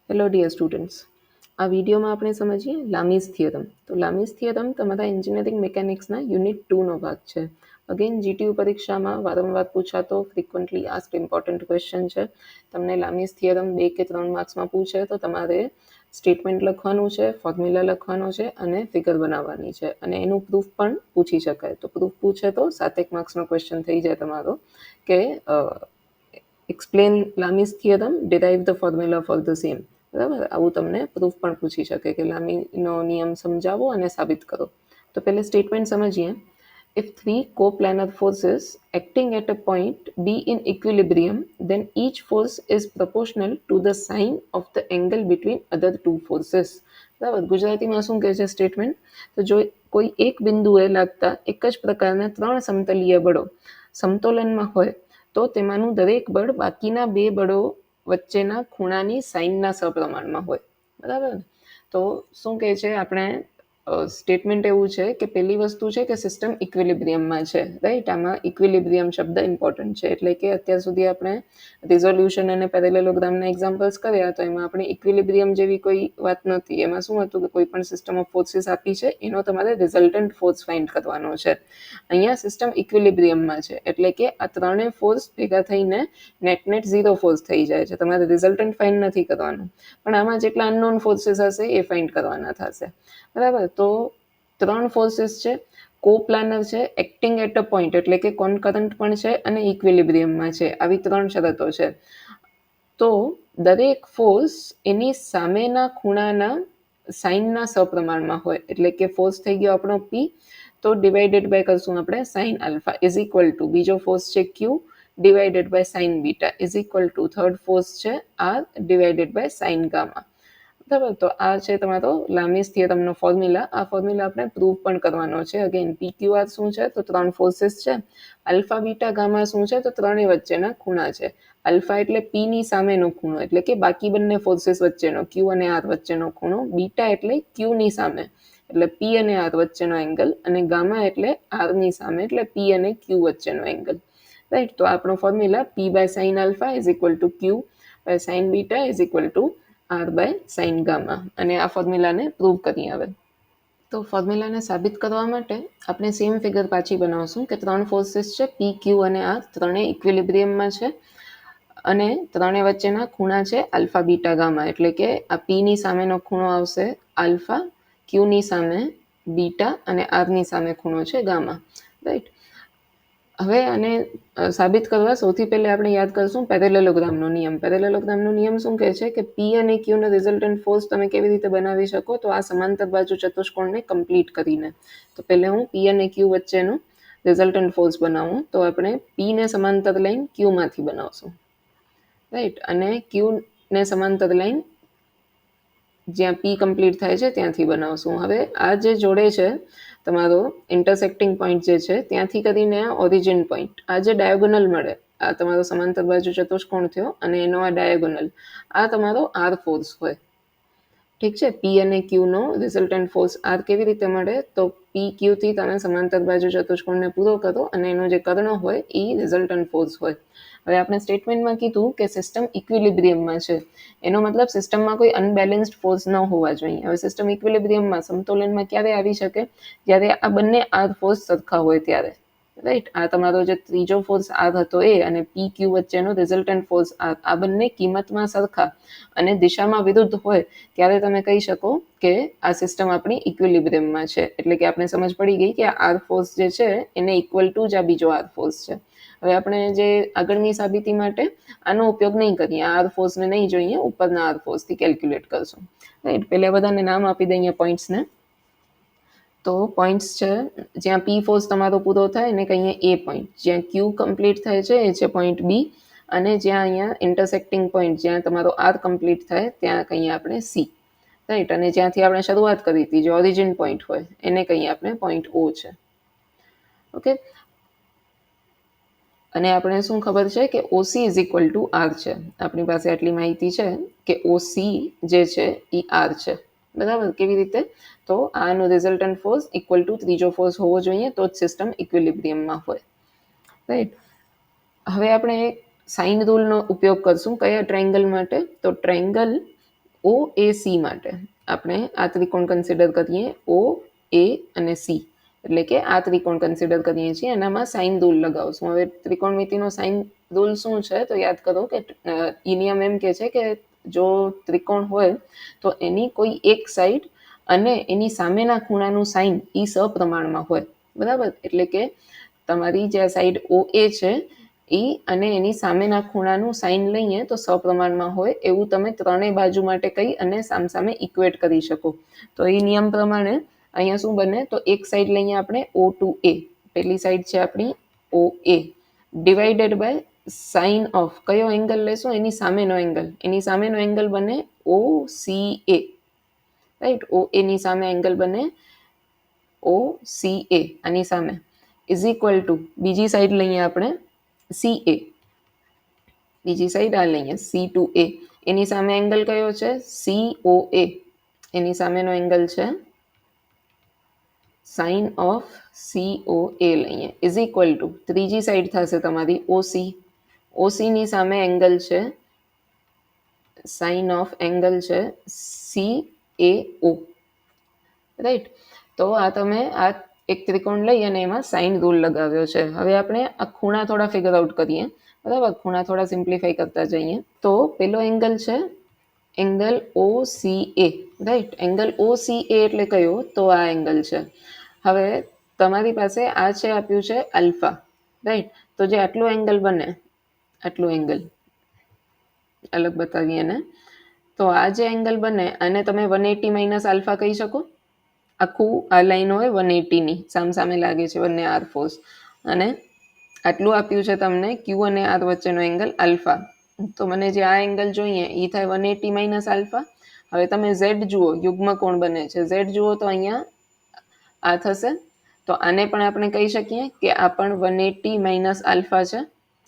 Hello dear students, આ વિડીયોમાં આપણે સમજીએ લામીઝ થિયરમ. તો લામીઝ થિયરમ તમારા એન્જિનિયરિંગ મિકેનિક્સના યુનિટ 2નો ભાગ છે. અગેન જીટીયુ પરીક્ષામાં વારંવાર પૂછાતો ફ્રિકવન્ટલી આસ્ક્ડ ઇમ્પોર્ટન્ટ ક્વેશ્ચન છે. તમને લામીઝ થિયરમ 2 કે 3 માર્ક્સમાં પૂછે તો તમારે સ્ટેટમેન્ટ લખવાનું છે, ફોર્મ્યુલા લખવાનો છે અને ફિગર બનાવવાની છે, અને એનું પ્રૂફ પણ પૂછી શકાય. તો પ્રૂફ પૂછે તો 7 માર્ક્સનો ક્વેશ્ચન થઈ જાય તમારો કે explain Lami's theorem, derive the formula for the same. બરાબર, આવું તમને પ્રૂફ પણ પૂછી શકે કે લામીનો નિયમ સમજાવો અને સાબિત કરો. તો પહેલે સ્ટેટમેન્ટ સમજીએ. If three coplanar forces acting at a point B in equilibrium, then each force is proportional to the sine of the angle between other two forces. બરાબર, ગુજરાતીમાં શું કહે છે સ્ટેટમેન્ટ? તો જો કોઈ એક બિંદુએ લાગતા એક જ પ્રકારના 3 સમતલીય બળો સમતોલનમાં હોય તો તેમાંનું દરેક બળ બાકીના 2 બળો વચ્ચેના ખૂણાની સાઇનના સપ્રમાણમાં હોય. બરાબર, તો શું કહે છે આપણે સ્ટેટમેન્ટ એવું છે કે પહેલી વસ્તુ છે કે સિસ્ટમ ઇક્વિલિબ્રિયમમાં છે. રાઈટ, આમાં ઇક્વિલિબ્રિયમ શબ્દ ઇમ્પોર્ટન્ટ છે. એટલે કે અત્યાર સુધી આપણે રિઝોલ્યુશન અને પેરેલેલોગ્રામના એક્ઝામ્પલ્સ કર્યા તો એમાં આપણે ઇક્વિલિબ્રિયમ જેવી કોઈ વાત નહોતી. એમાં શું હતું કે કોઈ પણ સિસ્ટમ ઓફ ફોર્સીસ આપી છે, એનો તમારે રિઝલ્ટન્ટ ફોર્સ ફાઇન્ડ કરવાનો છે. અહીંયા સિસ્ટમ ઇક્વિલિબ્રિયમમાં છે, એટલે કે આ ત્રણેય ફોર્સ ભેગા થઈને નેટ 0 ફોર્સ થઈ જાય છે. તમારે રિઝલ્ટન્ટ ફાઇન્ડ નથી કરવાનું, પણ આમાં જેટલા અનનોન ફોર્સીસ હશે એ ફાઇન્ડ કરવાના થશે. બરાબર, તો 3 ફોર્સીસ છે, કોપ્લાનર છે, એક્ટિંગ એટ અ પોઈન્ટ એટલે કે કોનકરન્ટ પણ છે અને ઇક્વિલિબ્રિયમમાં છે. આવી 3 શરતો છે. તો દરેક ફોર્સ એની સામેના ખૂણાના સાઇનના સપ્રમાણમાં હોય. એટલે કે ફોર્સ થઈ ગયો આપણો પી, તો ડિવાઇડેડ બાય કરશું આપણે sine alpha is equal to બીજો ફોર્સ છે Q divided by sine beta is equal to third force છે R divided by sine gamma. બરાબર, તો આ છે તમારો લામીઝ થિયરમનો ફોર્મ્યુલા. આ ફોર્મ્યુલા આપણે પ્રૂવ પણ કરવાનો છે. અગેન પી ક્યુ આર શું છે? તો 3 ફોર્સીસ છે. આલ્ફા બીટા ગામા શું છે? તો ત્રણેય વચ્ચેના ખૂણા છે. આલ્ફા એટલે પી ની સામેનો ખૂણો, એટલે કે બાકી બંને ફોર્સીસ વચ્ચેનો, ક્યુ અને આર વચ્ચેનો ખૂણો. બીટા એટલે ક્યુ ની સામે, એટલે પી અને આર વચ્ચેનો એંગલ. અને ગામા એટલે આર ની સામે, એટલે પી અને ક્યુ વચ્ચેનો એંગલ. રાઈટ, તો આપણો formula P by sine alpha is equal to Q by sine beta is equal to R by sine gamma. અને આ ફોર્મ્યુલાને પ્રૂવ કરીએ હવે. તો ફોર્મ્યુલાને સાબિત કરવા માટે આપણે સેમ ફિગર પાછી બનાવશું કે 3 ફોર્સીસ છે, પી ક્યુ અને આર, ત્રણેય ઇક્વિલિબ્રિયમમાં છે અને ત્રણેય વચ્ચેના ખૂણા છે આલ્ફા બીટા ગામા. એટલે કે આ પી ની સામેનો ખૂણો આવશે આલ્ફા, ક્યુ ની સામે બીટા અને આર ની સામે ખૂણો છે ગામા. રાઈટ, હવે આને સાબિત કરવા સૌથી પહેલા આપણે યાદ કરશું પેરેલેલોગ્રામનો નિયમ. પેરેલેલોગ્રામનો નિયમ શું કહે છે કે પી અને ક્યુનો રિઝલ્ટન્ટ ફોર્સ તમે કેવી રીતે બનાવી શકો? તો આ સમાંતર બાજુ ચતુષ્કોણને કમ્પ્લીટ કરીને. તો પહેલા હું પી અને ક્યુ વચ્ચેનું રિઝલ્ટન્ટ ફોર્સ બનાવું. તો આપણે પી ને સમાંતર લાઈન ક્યુમાંથી બનાવશું. રાઈટ, અને ક્યુ ને સમાંતર લાઈન જ્યાં પી કમ્પ્લીટ થાય છે ત્યાંથી બનાવશું. હવે આ જે જોડે છે તમારો ઇન્ટરસેક્ટિંગ પોઈન્ટ જે છે ત્યાંથી કરીને આ ઓરિજિન પોઈન્ટ, આ જે ડાયોગોનલ મળે, આ તમારો સમાંતર બાજુ ચતુષ્કોણ થયો અને એનો આ ડાયોગોનલ, આ તમારો આર ફોર્સ હોય. ઠીક છે, પી અને ક્યુનો રિઝલ્ટન્ટ ફોર્સ આર કેવી રીતે મળે? તો પી ક્યુથી તમે સમાંતર બાજુ ચતુષ્કોણને પૂરો કરો અને એનો જે કર્ણ હોય એ રિઝલ્ટન્ટ ફોર્સ હોય. હવે આપણે સ્ટેટમેન્ટમાં કીધું કે સિસ્ટમ ઇક્વિલિબ્રિયમમાં છે, એનો મતલબ સિસ્ટમમાં કોઈ અનબેલેન્સ્ડ ફોર્સ ન હોવા જોઈએ. હવે સિસ્ટમ ઇક્વિલિબ્રિયમમાં સમતોલનમાં ક્યારે આવી શકે? જ્યારે આ બંને આર ફોર્સ સરખા હોય ત્યારે. રાઈટ, આ તમારો જે ત્રીજો ફોર્સ આર હતો એ અને પી ક્યુ વચ્ચેનો રિઝલ્ટન્ટ ફોર્સ આર, આ બંને કિંમતમાં સરખા અને દિશામાં વિરુદ્ધ હોય ત્યારે તમે કહી શકો કે આ સિસ્ટમ આપણી ઇક્વિલિબ્રિયમમાં છે. એટલે કે આપણે સમજ પડી ગઈ કે આ આર ફોર્સ જે છે એને ઇક્વલ ટુ જ આ બીજો આર ફોર્સ છે. હવે આપણે જે આગળની સાબિતી માટે આનો ઉપયોગ નહીં કરીએ, આર ફોર્સને નહીં જોઈએ, ઉપરના આર ફોર્સથી કેલ્ક્યુલેટ કરશું. રાઈટ, પહેલા બધાને નામ આપી દઈએ પોઈન્ટ્સને. તો પોઈન્ટ્સ છે જ્યાં પી ફોર્સ તમારો પૂરો થાય એને કહીએ એ પોઈન્ટ, જ્યાં ક્યુ કમ્પ્લીટ થાય છે એ છે પોઈન્ટ બી, અને જ્યાં અહીંયા ઇન્ટરસેક્ટિંગ પોઈન્ટ જ્યાં તમારો આર કમ્પ્લીટ થાય ત્યાં કહીએ આપણે સી. રાઈટ, અને જ્યાંથી આપણે શરૂઆત કરી હતી જે ઓરિજિન પોઈન્ટ હોય એને કહીએ આપણે પોઈન્ટ ઓ છે. ઓકે, અને આપણે શું ખબર છે કે ઓસી ઇઝ ઇક્વલ ટુ આર છે. આપણી પાસે આટલી માહિતી છે કે ઓસી જે છે એ આર છે. બરાબર, કેવી રીતે? તો આનો રિઝલ્ટન્ટ ફોર્સ ઇક્વલ ટુ ત્રીજો ફોર્સ હોવો જોઈએ તો જ સિસ્ટમ ઇક્વિલિબ્રિયમમાં હોય. રાઈટ, હવે આપણે સાઇન રૂલનો ઉપયોગ કરશું કયા ટ્રાયંગલ માટે? તો ટ્રાયંગલ ઓ એ સી માટે આપણે આ ત્રિકોણ કન્સિડર કરીએ. ઓ એ અને સી એટલે કે આ ત્રિકોણ કન્સિડર કરીએ છીએ. એનામાં સાઇન રૂલ લગાવશું. હવે ત્રિકોણમિતિનો સાઇન રૂલ શું છે તો યાદ કરો કે ઈ નિયમ એમ કે છે કે જો ત્રિકોણ હોય તો એની કોઈ એક સાઈડ અને એની સામેના ખૂણાનું સાઇન એ સપ્રમાણમાં હોય. બરાબર, એટલે કે તમારી જે સાઈડ ઓ એ છે એ અને એની સામેના ખૂણાનું સાઇન લઈએ તો સપ્રમાણમાં હોય એવું તમે ત્રણેય બાજુ માટે કહી અને સામસામે ઇક્વેટ કરી શકો. તો એ નિયમ પ્રમાણે અહીંયા શું બને તો એક સાઈડ લઈએ આપણે ઓ ટુ એ, પહેલી સાઈડ છે આપણી ઓ એ, ડિવાઇડેડ બાય સાઇન ઓફ કયો એંગલ લેશું એની સામેનો એંગલ, એની સામેનો એંગલ બને ઓ સી એ, રાઈટ. ઓ એની સામે એંગલ બને ઓ સી એ આની સામે ઇઝ ઇક્વલ ટુ બીજી સાઈડ લઈએ આપણે સી એ, બીજી સાઈડ આ લઈએ સી ટુ એ, એની સામે એંગલ કયો છે સી ઓ એ, એની સામેનો એંગલ છે સાઇન ઓફ સી ઓ એ લઈએ ઇઝ ઇક્વલ ટુ ત્રીજી સાઈડ થશે તમારી ઓસી, ઓસીની સામે એંગલ છે સાઇન ઓફ એંગલ છે સી એ ઓ, રાઈટ. તો આ તમે આ એક ત્રિકોણ લઈ અને એમાં સાઇન રૂલ લગાવ્યો છે. હવે આપણે આ ખૂણા થોડા ફિગર આઉટ કરીએ. બરાબર, ખૂણા થોડા સિમ્પ્લિફાઈ કરતા જઈએ. તો પેલો એંગલ છે એંગલ ઓ સી એ, રાઈટ. એંગલ ઓ સી એ એટલે કયો તો આ એંગલ છે. હવે તમારી પાસે આ છે આપ્યું છે આલ્ફા, રાઈટ. તો જે આટલું એંગલ બને, આટલું એંગલ અલગ બતાવીએ ને, તો આ જે એંગલ બને આને તમે 180 માઇનસ આલ્ફા કહી શકો. આખું આ લાઈન હોય 180ની સામસામે લાગે છે બંને આર ફોર્સ, અને આટલું આપ્યું છે તમને ક્યુ અને આર વચ્ચેનો એંગલ આલ્ફા. તો મને જે આ એંગલ જોઈએ એ થાય 180 માઇનસ આલ્ફા. હવે તમે ઝેડ જુઓ, યુગ્મ કોણ બને છે ઝેડ જુઓ તો અહીંયા આ થશે. તો આને પણ આપણે કહી શકીએ કે આ પણ 180 માઇનસ આલ્ફા છે,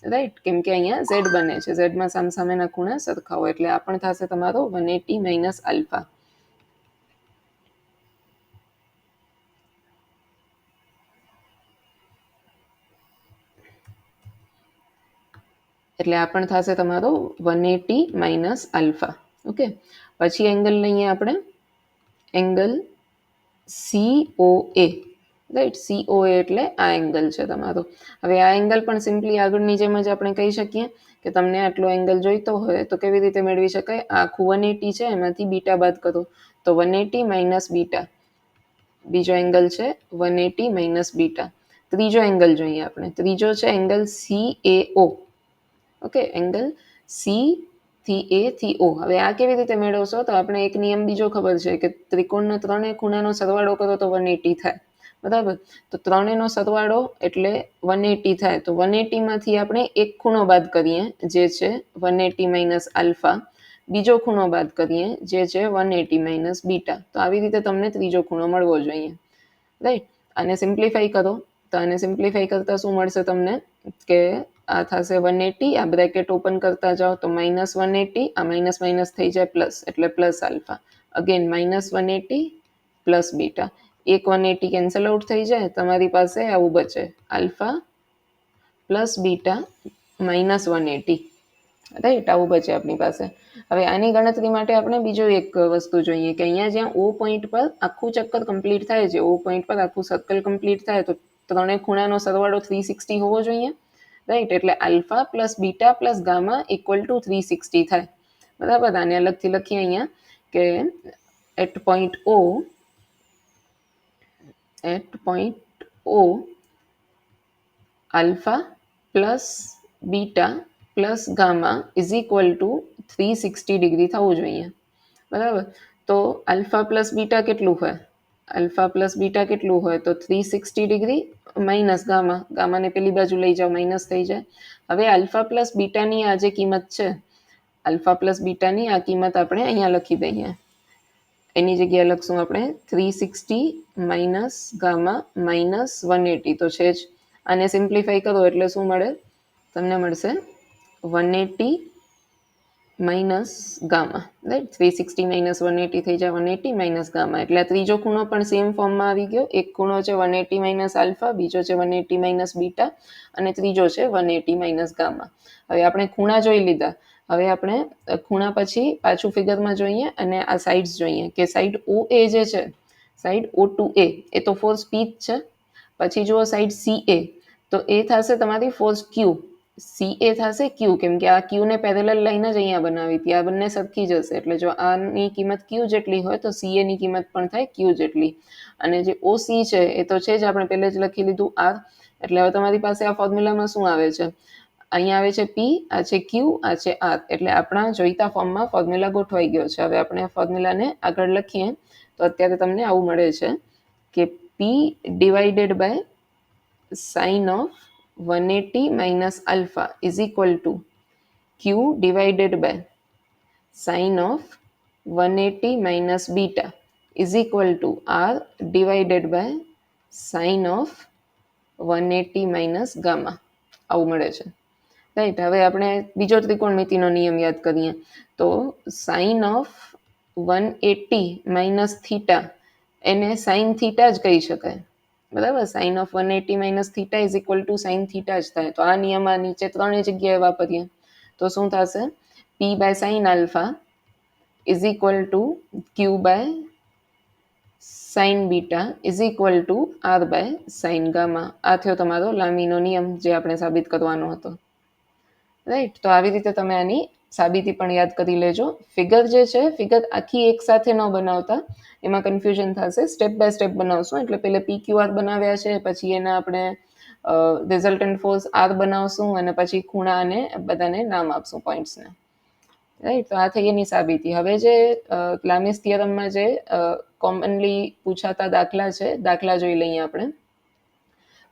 રાઈટ. કેમ કે અહીંયા ઝેડ બને છે, ઝેડમાં સામસામેના ખૂણા સરખા હોય એટલે આ પણ થશે તમારો 180 માઇનસ આલ્ફા. એટલે આ પણ થશે તમારો 180 માઇનસ આલ્ફા. ઓકે, પછી એંગલ લઈએ આપણે એંગલ સી ઓ એ, રાઈટ. સી ઓ એ એટલે આ એંગલ છે તમારો. હવે આ એંગલ પણ સિમ્પલી આગળની જેમ જ આપણે કહી શકીએ કે તમને આટલો એંગલ જોઈતો હોય તો કેવી રીતે મેળવી શકાય, આખું 180 છે એમાંથી બીટા બાદ કરો તો 180 માઇનસ બીટા, બીજો એંગલ છે 180 માઇનસ બીટા. ત્રીજો એંગલ જોઈએ આપણે, ત્રીજો છે એંગલ સી એ ઓ, ઓકે. એંગલ સી થી એ થી ઓ. હવે આ કેવી રીતે મેળવશો તો આપણે એક નિયમ બીજો ખબર છે કે ત્રિકોણના ત્રણેય ખૂણાનો સરવાળો કરો તો 180 થાય. બરાબર, તો ત્રણેયનો સરવાળો એટલે 180 થાય. તો 180 માંથી આપણે એક ખૂણો બાદ કરીએ જે છે 180 માઇનસ આલ્ફા, બીજો ખૂણો બાદ કરીએ જે છે 180 માઇનસ બીટા. તો આવી રીતે તમને ત્રીજો ખૂણો મળવો જોઈએ, રાઈટ. આને સિમ્પ્લિફાઈ કરો તો આને સિમ્પ્લિફાઈ કરતા શું મળશે તમને કે આ થશે 180, આ બ્રેકેટ ઓપન કરતા જાઓ તો -180, આ માઇનસ માઇનસ થઈ જાય પ્લસ એટલે plus alpha, again -180 plus beta. એક 180 કેન્સલ આઉટ થઈ જાય, તમારી પાસે આવું બચે આલ્ફા પ્લસ બીટા -180, રાઈટ. આવું બચે આપણી પાસે. હવે આની ગણતરી માટે આપણે બીજો એક વસ્તુ જોઈએ કે અહીંયા જ્યાં ઓ પોઈન્ટ પર આખું ચક્કર કમ્પ્લીટ થાય છે, ઓ પોઈન્ટ પર આખું સર્કલ કમ્પ્લીટ થાય તો ત્રણેય ખૂણાનો સરવાળો 360 હોવો જોઈએ, રાઈટ. એટલે alpha plus beta plus gamma equal to 360 થાય. બરાબર, આને અલગથી લખીએ અહીંયા કે at point O alpha plus beta plus gamma is equal to 360 degree થવું જોઈએ. બરાબર, તો આલ્ફા પ્લસ બીટા કેટલું હોય, આલ્ફા પ્લસ બીટા કેટલું હોય તો 360 ડિગ્રી માઇનસ ગામા, ગામાને પેલી બાજુ લઈ જાઓ માઇનસ થઈ જાય. હવે આલ્ફા પ્લસ બીટાની આ જે કિંમત છે, આલ્ફા પ્લસ બીટાની આ કિંમત આપણે અહીંયા લખી દઈએ. એની જગ્યાએ લખશું આપણે 360 માઇનસ ગામા માઇનસ 180 તો છે જ. આને સિમ્પ્લિફાઈ કરો એટલે શું મળે, તમને મળશે 180 માઇનસ ગામા, રાઈટ. 360 માઇનસ 180 થઈ જાય 180 માઇનસ ગામા. એટલે આ ત્રીજો ખૂણો પણ સેમ ફોર્મમાં આવી ગયો. એક ખૂણો છે 180 માઇનસ આલ્ફા, બીજો છે 180 માઇનસ બીટા અને ત્રીજો છે 180 માઇનસ ગામા. હવે આપણે ખૂણા જોઈ લીધા. હવે આપણે ખૂણા પછી પાછું ફિગરમાં જોઈએ અને આ સાઇડ્સ જોઈએ કે સાઇડ ઓ એ જે છે, સાઇડ ઓ ટુ એ તો ફોર્સ પી જ છે. પછી જુઓ સાઇડ સી એ, તો એ થશે તમારી ફોર્સ ક્યુ. સી એ થશે ક્યુ, કેમ કે આ ક્યુને પેરેલલ લાઈન જ અહીંયા બનાવી હતી, આ બંને સરખી જશે. એટલે જો આની કિંમત ક્યુ જેટલી હોય તો સી એની કિંમત પણ થાય ક્યુ જેટલી. અને જે ઓ સી છે એ તો છે જ, આપણે પહેલે જ લખી લીધું આર. એટલે હવે તમારી પાસે આ ફોર્મ્યુલામાં શું આવે છે, અહીંયા આવે છે પી, આ છે ક્યુ, આ છે આર. એટલે આપણા જોઈતા ફોર્મમાં ફોર્મ્યુલા ગોઠવાઈ ગયો છે. હવે આપણે ફોર્મ્યુલાને આગળ લખીએ તો અત્યારે તમને આવું મળે છે કે P divided by sine of 180 minus alpha is equal to Q divided by sine of 180 minus beta is equal to R divided by sine of 180 minus gamma. આવું મળે છે, રાઈટ. હવે આપણે બીજો ત્રિકોણમિતિનો નિયમ યાદ કરીએ તો સાઇન ઓફ 180 માઇનસ થીટા એને સાઇન થીટા જ કહી શકાય, બરાબર. Sine of 180 minus theta is equal to sine theta જ થાય. તો આ નિયમ આ નીચે ત્રણેય જગ્યાએ વાપરીએ તો શું થશે, P by sine alpha is equal to Q by sine beta is equal to R by sine gamma. આ થયો તમારો લામીનો નિયમ જે આપણે સાબિત કરવાનો હતો, રાઈટ. તો આવી રીતે તમે આની સાબિતી પણ યાદ કરી લેજો. ફિગર જે છે, ફિગર આખી એક સાથે ન બનાવતા, એમાં કન્ફ્યુઝન થશે. સ્ટેપ બાય સ્ટેપ બનાવશું. એટલે પહેલે પી ક્યુ આર બનાવ્યા છે, પછી એના આપણે રિઝલ્ટન્ટ ફોર્સ આર બનાવશું અને પછી ખૂણા અને બધાને નામ આપશું પોઈન્ટ્સને, રાઈટ. તો આ થઈ એની સાબિતી. હવે જે લામીસ થિયરમમાં જે કોમનલી પૂછાતા દાખલા છે, દાખલા જોઈ લઈએ આપણે.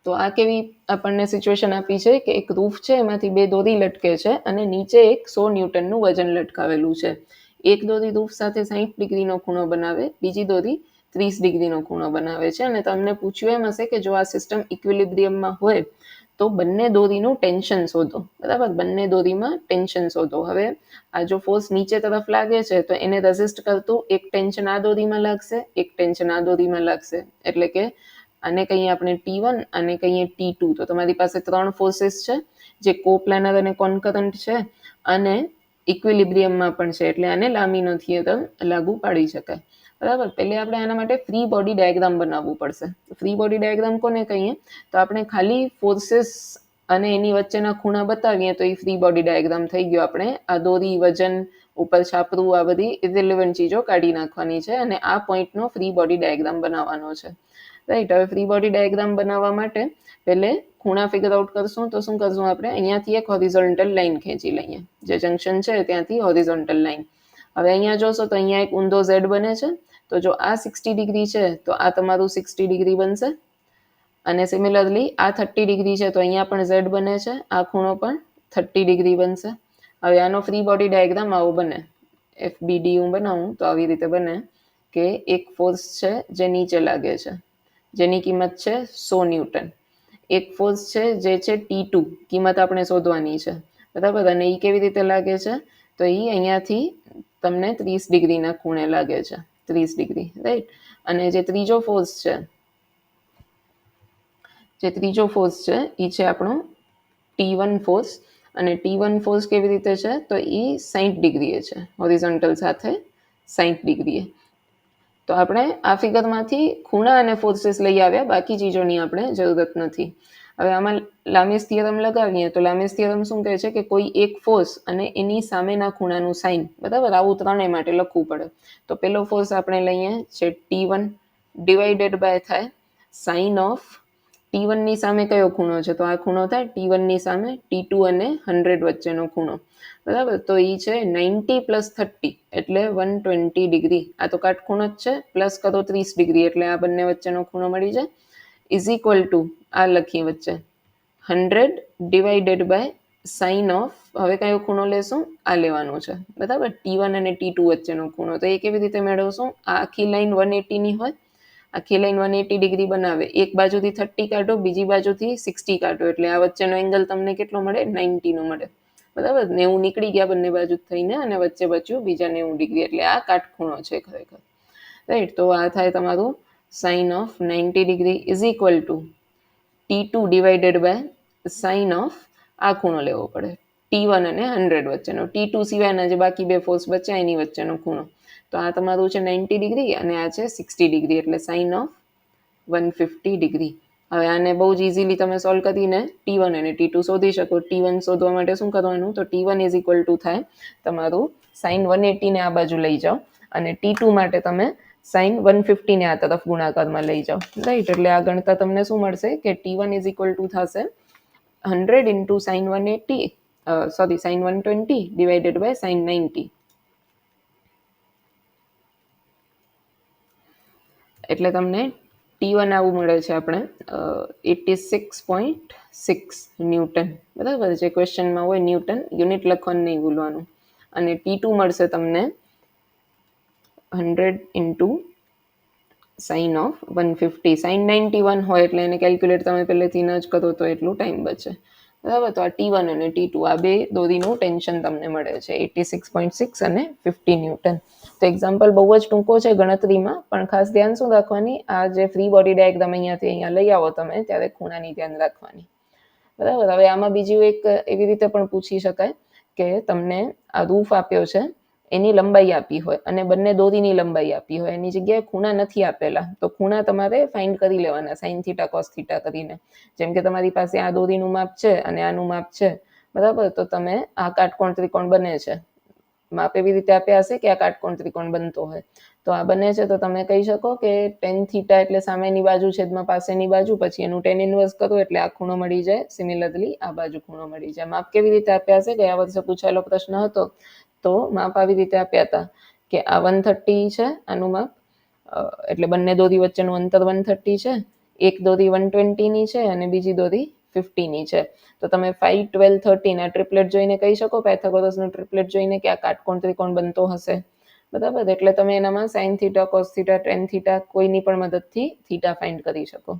તો આ કેવી આપણને સિચ્યુએશન આપી છે કે એક રૂફ છે, એમાંથી બે દોરી લટકે છે અને નીચે એક 100 ન્યૂટનનું વજન લટકાવેલું છે. એક દોરી રૂફ સાથે 60 ડિગ્રીનો ખૂણો બનાવે, બીજી દોરી 30 ડિગ્રીનો ખૂણો બનાવે છે. અને તમને પૂછ્યું એમ હશે કે જો આ સિસ્ટમ ઇક્વિલિબ્રિયમમાં હોય તો બંને દોરીનું ટેન્શન શોધો, બરાબર. બંને દોરીમાં ટેન્શન શોધો. હવે આ જો ફોર્સ નીચે તરફ લાગે છે તો એને રેઝિસ્ટ કરતું એક ટેન્શન આ દોરીમાં લાગશે, એક ટેન્શન આ દોરીમાં લાગશે. એટલે કે આને કહીએ આપણે T1 અને કહીએ T2. તો તમારી પાસે ત્રણ ફોર્સીસ છે જે કોપ્લાનર અને કોન્કરન્ટ છે અને ઇક્વિલિબ્રિયમમાં પણ છે. એટલે આને લામીનો થિયરમ લાગુ પાડી શકાય, બરાબર. પહેલે આપણે આના માટે ફ્રી બોડી ડાયાગ્રામ બનાવવું પડશે. ફ્રી બોડી ડાયાગ્રામ કોને કહીએ, તો આપણે ખાલી ફોર્સીસ અને એની વચ્ચેના ખૂણા બતાવીએ તો એ ફ્રી બોડી ડાયાગ્રામ થઈ ગયો. આપણે આ દોરી, વજન, ઉપર છાપરું, આ બધી ઇરિલેવન્ટ ચીજો કાઢી નાખવાની છે અને આ પોઈન્ટનો ફ્રી બોડી ડાયાગ્રામ બનાવવાનો છે, રાઈટ. હવે ફ્રી બોડી ડાયાગ્રામ બનાવવા માટે પહેલે ખૂણા ફિગર આઉટ કરશું. તો શું કરશું, આપણે અહીંયાથી એક હોરિઝોન્ટલ લાઈન ખેંચી લઈએ, જે જંક્શન છે ત્યાંથી હોરિઝોન્ટલ લાઈન. હવે અહીંયા જોશો તો અહીંયા એક ઊંધો ઝેડ બને છે. તો જો આ 60 ડિગ્રી છે તો આ તમારું 60 ડિગ્રી બનશે. અને સિમિલરલી આ 30 ડિગ્રી છે તો અહીંયા પણ ઝેડ બને છે, આ ખૂણો પણ 30 ડિગ્રી બનશે. હવે આનો ફ્રી બોડી ડાયાગ્રામ આવો બને. FBD હું બનાવું તો આવી રીતે બને કે એક ફોર્સ છે જે નીચે લાગે છે, જેની કિંમત છે 100 ન્યૂટન. એક ફોર્સ છે જે છે T2, કિંમત આપણે શોધવાની છે, બરાબર. અને એ કેવી રીતે લાગે છે, તો એ અહીંયાથી તમને 30 ડિગ્રીના ખૂણે લાગે છે, 30 ડિગ્રી, રાઈટ. અને જે ત્રીજો ફોર્સ છે એ છે આપણો T1 ફોર્સ. અને T1 ફોર્સ કેવી રીતે છે, તો એ 60 ડિગ્રીએ છે, હોરિઝોન્ટલ સાથે 60 ડિગ્રીએ. તો આપણે આ ફિગરમાંથી ખૂણા અને ફોર્સીસ લઈ આવ્યા, બાકી ચીજોની આપણે જરૂરત નથી. હવે આમાં લામીસ થિયરમ લગાવીએ તો લામીસ થિયરમ શું કહે છે કે કોઈ એક ફોર્સ અને એની સામેના ખૂણાનું સાઇન, બરાબર, આવું ત્રણેય માટે લખવું પડે. તો પેલો ફોર્સ આપણે લઈએ છે T1 ડિવાઇડેડ બાય થાય સાઇન ઓફ T1 ની સામે કયો ખૂણો છે, તો આ ખૂણો થાય T1 ની સામે T2 અને 100 વચ્ચેનો ખૂણો, બરાબર. તો એ છે 90 પ્લસ 30 એટલે 120 ડિગ્રી. આ તો કાટખૂણો જ છે, પ્લસ કરો 30 ડિગ્રી એટલે આ બંને વચ્ચેનો ખૂણો મળી જાય. ઇઝ ઇક્વલ ટુ આ લખીએ વચ્ચે 100 ડિવાઇડેડ બાય સાઇન ઓફ, હવે કયો ખૂણો લેશું, આ લેવાનો છે, બરાબર, T1 અને T2 વચ્ચેનો ખૂણો. તો એ કેવી રીતે મેળવશું, આ આખી લાઈન 180 ની હોય, આખી લાઈન 180 ડિગ્રી બનાવે, એક બાજુથી 30 કાઢો, બીજી બાજુથી 60 કાઢો, એટલે આ વચ્ચેનો એંગલ તમને કેટલો મળે, 90 નો મળે, બરાબર. 90 નીકળી ગયા બંને બાજુ થઈને અને વચ્ચે બચ્યું બીજા 90 ડિગ્રી, એટલે આ કાટખૂણો છે ખરેખર, રાઈટ. તો આ થાય તમારું sine of 90 degree is equal to T2 divided by sine of, આ ખૂણો લેવો પડે T1 અને 100 વચ્ચેનો, T2 સિવાયના જે બાકી બે ફોર્સ બચ્યા એની વચ્ચેનો ખૂણો. તો આ તમારું છે 90 ડિગ્રી અને આ છે 60 ડિગ્રી, એટલે સાઇન ઓફ 150 ડિગ્રી. હવે આને બહુ જ ઇઝીલી તમે સોલ્વ કરીને T1 અને T2 શોધી શકો. T1 શોધવા માટે શું કરવાનું, તો T1 ઇઝ ઇક્વલ ટુ થાય તમારું સાઇન 180 ને આ બાજુ લઈ જાઓ, અને T2 માટે તમે સાઇન 150 ને આ તરફ ગુણાકારમાં લઈ જાઓ, રાઈટ. એટલે આ ગણતા તમને શું મળશે કે T1 ઇઝ ઇક્વલ ટુ થશે 100 into sine 180 sine 120 divided by sine 90. એટલે તમને T1 આવું મળે છે આપણે 86.6 ન્યૂટન, બરાબર. જે ક્વેશ્ચનમાં હોય ન્યૂટન, યુનિટ લખવાનું નહીં ભૂલવાનું. અને T2 મળશે તમને 100 ઇન્ટુ સાઇન ઓફ 150. સાઇન 91 હોય એટલે એને કેલ્ક્યુલેટ તમે પહેલેથી ન જ કરો તો એટલું ટાઈમ બચે, બરાબર. તો આ T1 અને T2 આ બે દોરીનું ટેન્શન તમને મળે છે 86.6 અને 50 ન્યૂટન. તો એક્ઝામ્પલ બહુ જ ટૂંકો છે ગણતરીમાં, પણ ખાસ ધ્યાન શું રાખવાની, આ જે ફ્રી બોડી ડાયાગ્રામ અહીંયાથી અહીંયા લઈ આવો તમે ત્યારે ખૂણાની ધ્યાન રાખવાની, બરાબર. હવે આમાં બીજું એક એવી રીતે પણ પૂછી શકાય કે તમને આ રૂફ આપ્યો છે, એની લંબાઈ આપી હોય અને બંને દોરીની લંબાઈ આપી હોય, એની જગ્યાએ ખૂણા નથી આપેલા, તો ખૂણા તમારે ફાઇન્ડ કરી લેવાના સાઇન થીટા કોસ થીટા કરીને. જેમ કે તમારી પાસે આ દોરીનું માપ છે અને આનું માપ છે, બરાબર. તો તમે આ કાટકોણ ત્રિકોણ બને છે, માપ એવી રીતે આપ્યા હશે કે આ કાટકોણ ત્રિકોણ બનતો હોય, તો આ બને છે તો તમે કહી શકો કે ટેન થીટા એટલે સામેની બાજુ છેદમાં પાસેની બાજુ, પછી એનું ટેન ઇન્વર્સ કરો એટલે આ ખૂણો મળી જાય. સિમિલરલી આ બાજુ ખૂણો મળી જાય. માપ કેવી રીતે આપ્યા હશે, ગયા વર્ષે પૂછાયેલો પ્રશ્ન હતો, તો માપ આવી રીતે આપ્યા હતા કે આ 130 છે આનું માપ, એટલે બંને દોરી વચ્ચેનું અંતર 130 છે, એક દોરી 120 ની છે અને બીજી દોરી 50 ની છે. તો તમે 5, 12, 13 આ ટ્રિપલેટ જોઈને કહી શકો, પાયથાગોરસનું ટ્રિપલેટ જોઈને, કે આ કાટકોણ ત્રિકોણ બનતો હશે, બરાબર. એટલે તમે એનામાં sine theta cos theta ten theta કોઈની પણ મદદથી થીટા ફાઇન્ડ કરી શકો.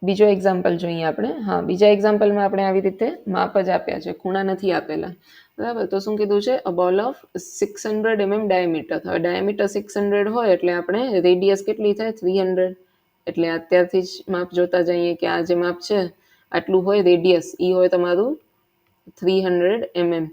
બીજો એક્ઝામ્પલ જોઈએ આપણે. હા, બીજા એક્ઝામ્પલમાં આપણે આવી રીતે માપ જ આપ્યા છે, ખૂણા નથી આપેલા, બરાબર. તો શું કીધું છે, અ બોલ ઓફ 600 mm ડાયામીટર. હવે ડાયામીટર 600 હોય એટલે આપણે રેડિયસ કેટલી થાય 300, એટલે અત્યારથી જ માપ જોતા જઈએ કે આ જે માપ છે આટલું હોય રેડિયસ, એ હોય તમારું 300 mm,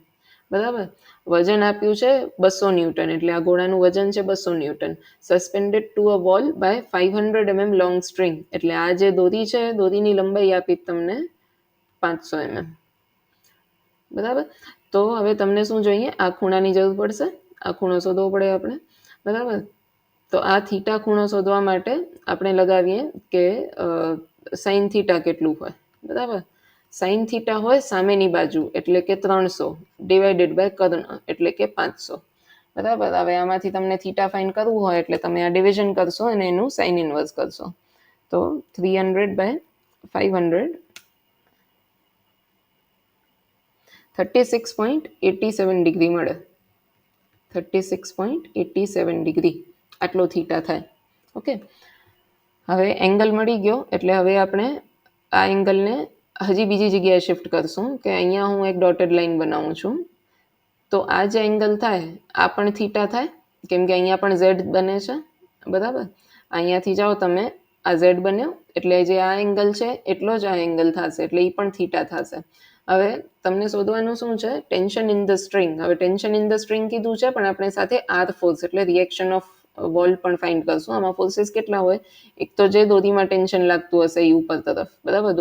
બરાબર. વજન આપ્યું છે 200 ન્યૂટન, એટલે આ ઘોડાનું વજન છે 200 newton. Suspended to a wall by 500 mm long string, એટલે આ જે દોરી છે દોરીની લંબાઈ આપી તમને 500 mm, બરાબર. તો હવે તમને શું જોઈએ, આ ખૂણાની જરૂર પડશે, આ ખૂણો શોધવો પડે આપણે, બરાબર. તો આ થીટા ખૂણો શોધવા માટે આપણે લગાવીએ કે સાઇન થીટા કેટલું હોય, બરાબર. સાઇન થીટા હોય સામેની બાજુ એટલે કે 300 ડિવાઇડેડ બાય કર્ણ એટલે કે 500, બરાબર. હવે આમાંથી તમને થીટા ફાઇન્ડ કરવું હોય એટલે તમે આ ડિવિઝન કરશો અને એનું સાઇન ઇન્વર્સ કરશો. તો 300 બાય 500 36.87 ડિગ્રી મળે, 36.87 ડિગ્રી આટલો થીટા થાય, ઓકે. હવે એંગલ મળી ગયો, એટલે હવે આપણે આ એંગલને હજી બીજી જગ્યાએ શિફ્ટ કરશું, કે અહીંયા હું એક ડોટેડ લાઇન બનાવું છું, તો આ જે એંગલ થાય આ પણ થીટા થાય, કેમ કે અહીંયા પણ ઝેડ બને છે, બરાબર. અહીંયાથી જાઓ તમે, આ ઝેડ બન્યો એટલે જે આ એંગલ છે એટલો જ આ એંગલ થશે, એટલે એ પણ થીટા થશે. હવે તમને શોધવાનું શું છે, ટેન્શન ઇન ધ સ્ટ્રિંગ. હવે ટેન્શન ઇન ધ સ્ટ્રિંગ કીધું છે, પણ આપણે સાથે આર ફોર્સ એટલે રિએક્શન ઓફ વોલ પણ ફાઇન્ડ કરશું. આમાં ફોર્સીસ કેટલા હોય, એક તો જે દોરીમાં ટેન્શન લાગતું હશે એ ઉપર તરફ, બરાબર.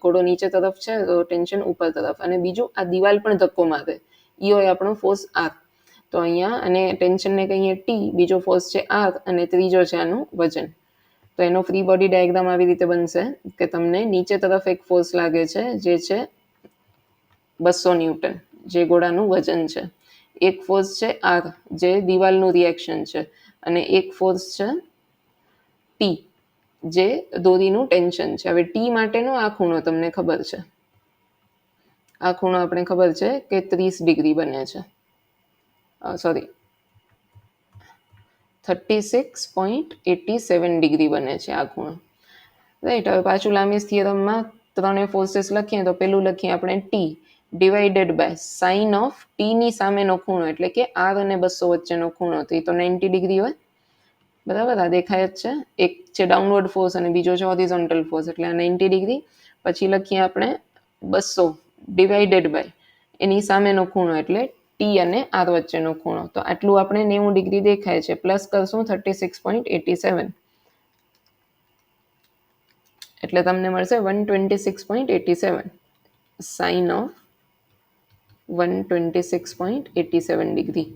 ઘોડો નીચે તરફ છે તો ટેન્શન ઉપર તરફ, અને બીજું આ દિવાલ પણ ધક્કો મારે, એ હોય આપણો ફોર્સ આર. તો અહીંયા અને ટેન્શનને કહીએ ટી, બીજો ફોર્સ છે આર, અને ત્રીજો છે આનું વજન. તો એનો ફ્રી બોડી ડાયાગ્રામ આવી રીતે બનશે કે તમને નીચે તરફ એક ફોર્સ લાગે છે જે છે 200 ન્યૂટન, જે ઘોડાનું વજન છે. એક ફોર્સ છે આર, જે દિવાલનું રિએક્શન છે, અને એક ફોર્સ છે ટી, જે દોરીનું ટેન્શન છે. હવે ટી માટેનો આ ખૂણો તમને ખબર છે, આ ખૂણો આપણે ખબર છે કે 30 ડિગ્રી બને છે, સોરી 36.87 ડિગ્રી બને છે આ ખૂણો, રાઈટ. હવે પાછું લામીસ થિયરમમાં ત્રણે ફોર્સીસ લખીએ તો પેલું લખીએ આપણે T divided by sine of T ની સામેનો ખૂણો, એટલે કે આર અને 200 વચ્ચેનો ખૂણો, તો એ તો 90 ડિગ્રી હોય, બરાબર. આ દેખાય જ છે, એક છે ડાઉનવર્ડ ફોર્સ અને બીજો છે હોરિઝોન્ટલ ફોર્સ, એટલે આ 90 ડિગ્રી. પછી લખીએ આપણે 200 ડિવાઇડેડ બાય એની સામેનો ખૂણો એટલે ટી અને આર વચ્ચેનો ખૂણો. તો આટલું આપણે 90 ડિગ્રી દેખાય છે. પ્લસ કરશું 36.87 એટલે તમને મળશે 126.87 સાઇન ઓફ 126.87 ડિગ્રી.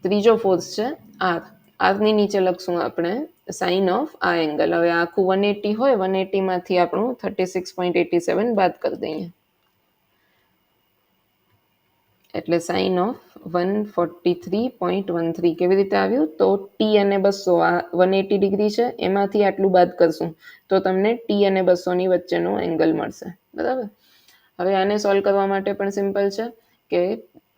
ત્રીજો ફોર્સ છે આર. આરની નીચે લખશું આપણે સાઇન ઓફ આ એંગલ. હવે આખું 180 હોય, 180માંથી આપણું 36.87 બાદ કરી દઈએ એટલે સાઇન ઓફ 143.13. કેવી રીતે આવ્યું? તો ટી અને 200 આ 180 ડિગ્રી છે, એમાંથી આટલું બાદ કરશું તો તમને ટી અને 200 ની વચ્ચેનો એંગલ મળશે. બરાબર. હવે આને સોલ્વ કરવા માટે પણ સિમ્પલ છે કે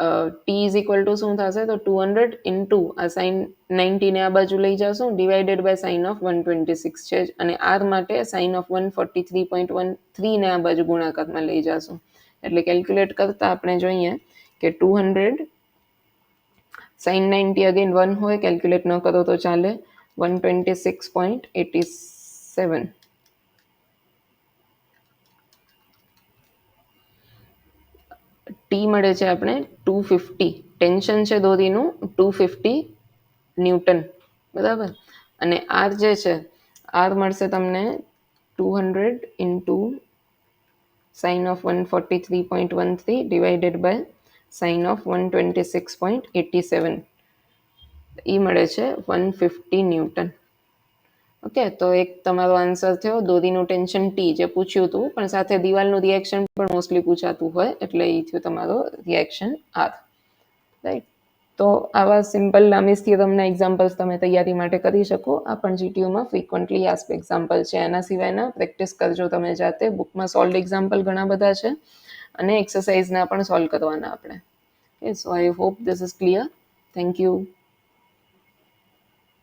ટી ઇઝ ઇક્વલ ટુ શું થશે? તો 200 ઇન્ટુ આ સાઇન 90 ને આ બાજુ લઈ જશું ડિવાઇડેડ બાય સાઇન ઓફ 126 છે અને આર માટે સાઇન ઓફ 143.13 ને આ બાજુ ગુણાકારમાં લઈ જશું. એટલે કેલ્ક્યુલેટ કરતા આપણે જોઈએ કે 200 સાઇન 90 અગેન 1 હોય, કેલ્ક્યુલેટ ન કરો તો ચાલે, 126.87 ટી મળે છે આપણે 250. ટેન્શન છે દોરીનું 250 ન્યૂટન. બરાબર. અને આર જે છે, આર મળશે તમને 200 into sine of 143.13 divided by sine of 126.87 એ મળે છે 150 ન્યૂટન. ઓકે, તો એક તમારો આન્સર થયો. દોરીનું ટેન્શન ટી જે પૂછ્યું હતું, પણ સાથે દિવાલનું રિએક્શન પણ મોસ્ટલી પૂછાતું હોય એટલે એ થયું તમારો રિએક્શન આર. રાઈટ. તો આવા સિમ્પલ લામીસ થિયરમના એક્ઝામ્પલ્સ તમે તૈયારી માટે કરી શકો. આ પણ જીટીયુમાં ફ્રિકવન્ટલી આસ્ક એક્ઝામ્પલ છે. એના સિવાયના પ્રેક્ટિસ કરજો તમે જાતે. બુકમાં સોલ્વ એક્ઝામ્પલ ઘણા બધા છે અને એક્સરસાઇઝના પણ સોલ્વ કરવાના આપણે. So I hope this is clear. Thank you.